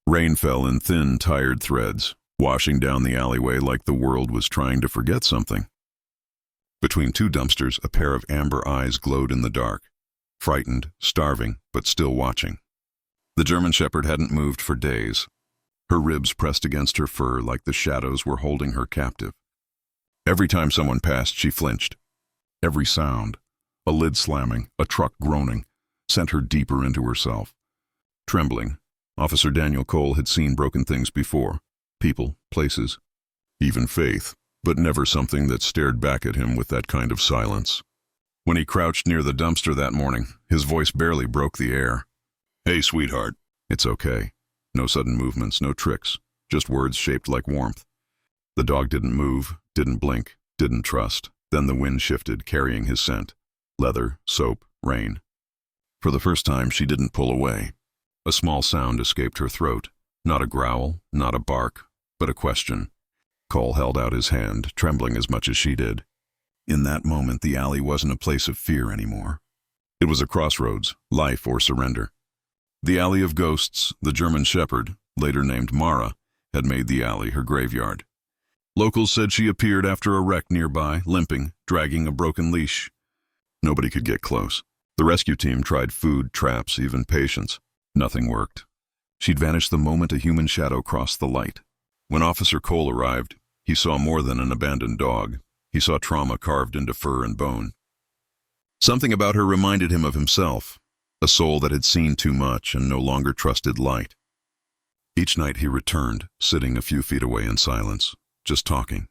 Rain fell in thin, tired threads, washing down the alleyway like the world was trying to forget something. Between two dumpsters, a pair of amber eyes glowed in the dark, frightened, starving, but still watching. The German Shepherd hadn't moved for days. Her ribs pressed against her fur like the shadows were holding her captive. Every time someone passed, she flinched. Every sound, a lid slamming, a truck groaning, sent her deeper into herself. Trembling, Officer Daniel Cole had seen broken things before. People, places, even faith, but never something that stared back at him with that kind of silence. When he crouched near the dumpster that morning, his voice barely broke the air. "Hey, sweetheart." "It's okay." No sudden movements, no tricks, just words shaped like warmth. The dog didn't move, didn't blink, didn't trust. Then the wind shifted, carrying his scent. Leather, soap, rain. For the first time, she didn't pull away. A small sound escaped her throat. Not a growl, not a bark, but a question. Cole held out his hand, trembling as much as she did. In that moment, the alley wasn't a place of fear anymore. It was a crossroads, life or surrender. The Alley of Ghosts, the German Shepherd, later named Mara, had made the alley her graveyard. Locals said she appeared after a wreck nearby, limping, dragging a broken leash. Nobody could get close. The rescue team tried food, traps, even patience. Nothing worked. She'd vanished the moment a human shadow crossed the light. When Officer Cole arrived, he saw more than an abandoned dog. He saw trauma carved into fur and bone. Something about her reminded him of himself, a soul that had seen too much and no longer trusted light. Each night he returned, sitting a few feet away in silence, just talking,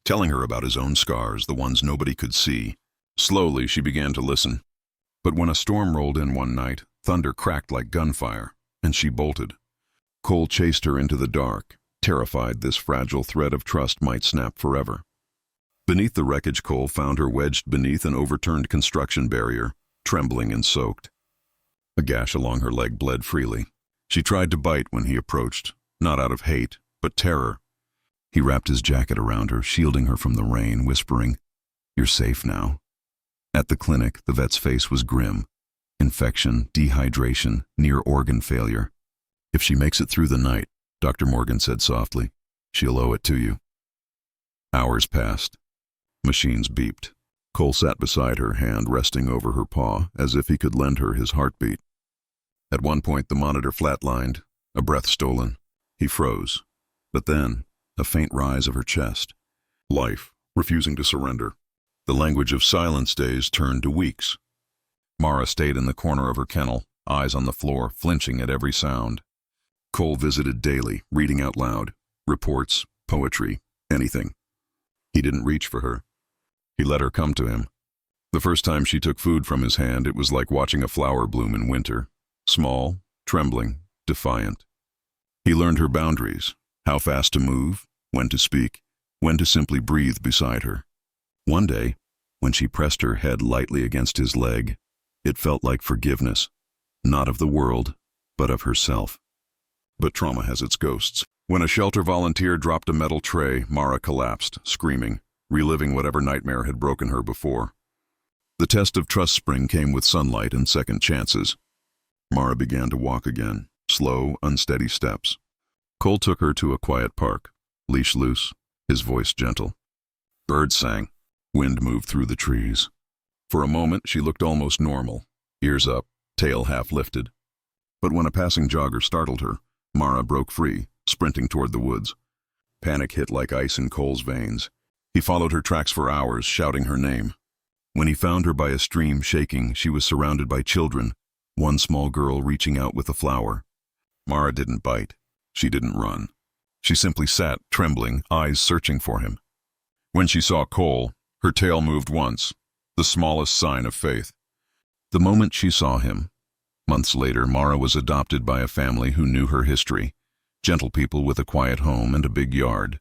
telling her about his own scars, the ones nobody could see. Slowly she began to listen. But when a storm rolled in one night, thunder cracked like gunfire, and she bolted. Cole chased her into the dark, terrified this fragile thread of trust might snap forever. Beneath the wreckage, Cole found her wedged beneath an overturned construction barrier, trembling and soaked. A gash along her leg bled freely. She tried to bite when he approached, not out of hate, but terror. He wrapped his jacket around her, shielding her from the rain, whispering, "You're safe now." At the clinic, the vet's face was grim. Infection, dehydration, near organ failure. "If she makes it through the night," Dr. Morgan said softly, "she'll owe it to you." Hours passed. Machines beeped. Cole sat beside her, hand resting over her paw, as if he could lend her his heartbeat. At one point the monitor flatlined, a breath stolen. He froze. But then, a faint rise of her chest. Life, refusing to surrender. The language of silence days turned to weeks. Mara stayed in the corner of her kennel, eyes on the floor, flinching at every sound. Cole visited daily, reading out loud. Reports, poetry, anything. He didn't reach for her. He let her come to him. The first time she took food from his hand, it was like watching a flower bloom in winter. Small, trembling, defiant. He learned her boundaries, how fast to move, when to speak, when to simply breathe beside her. One day, when she pressed her head lightly against his leg, it felt like forgiveness, not of the world, but of herself. But trauma has its ghosts. When a shelter volunteer dropped a metal tray, Mara collapsed, screaming, reliving whatever nightmare had broken her before. The test of trust spring came with sunlight and second chances. Mara began to walk again, slow, unsteady steps. Cole took her to a quiet park, leash loose, his voice gentle. Birds sang. Wind moved through the trees. For a moment, she looked almost normal, ears up, tail half lifted. But when a passing jogger startled her, Mara broke free, sprinting toward the woods. Panic hit like ice in Cole's veins. He followed her tracks for hours, shouting her name. When he found her by a stream shaking, she was surrounded by children, one small girl reaching out with a flower. Mara didn't bite. She didn't run. She simply sat, trembling, eyes searching for him. When she saw Cole, her tail moved once, the smallest sign of faith. The moment she saw him. Months later, Mara was adopted by a family who knew her history, gentle people with a quiet home and a big yard.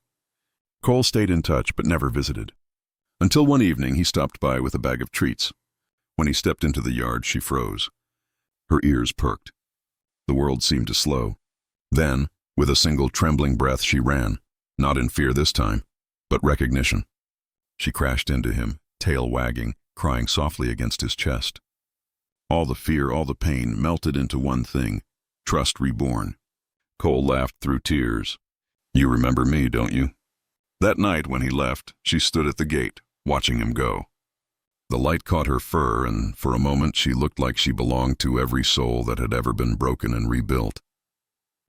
Cole stayed in touch but never visited. Until one evening he stopped by with a bag of treats. When he stepped into the yard, she froze. Her ears perked. The world seemed to slow. Then, with a single trembling breath, she ran, not in fear this time, but recognition. She crashed into him, tail wagging, crying softly against his chest. All the fear, all the pain melted into one thing, trust reborn. Cole laughed through tears. You remember me, don't you? That night when he left, she stood at the gate, watching him go. The light caught her fur, and for a moment she looked like she belonged to every soul that had ever been broken and rebuilt.